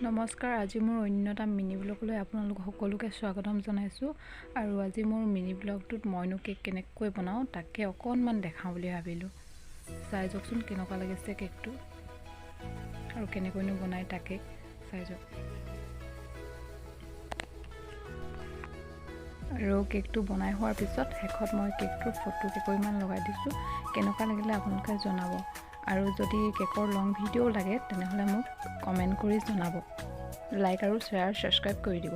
নমস্কাৰ, আজি মোৰ অন্য এটা মিনি ব্লগলৈ আপোনালোক সকলোকে স্বাগতম জনাইছোঁ। আৰু আজি মোৰ মিনি ব্লগটোত মইনো কেক কেনেকৈ বনাওঁ তাকে অকণমান দেখাওঁ বুলি ভাবিলোঁ। চাই যাওকচোন কেনেকুৱা লাগিছে কেকটো আৰু কেনেকৈনো বনাই তাকে চাই যাওক। আৰু কেকটো বনাই হোৱাৰ পিছত শেষত মই কেকটোৰ ফটো কেইকপিমান লগাই দিছোঁ। কেনেকুৱা লাগিলে আপোনালোকে জনাব। আৰু যদি কেকৰ লং ভিডিঅ' লাগে তেনেহ'লে মোক কমেণ্ট কৰি জনাব। লাইক আৰু শ্বেয়াৰ ছাবস্ক্ৰাইব কৰি দিব।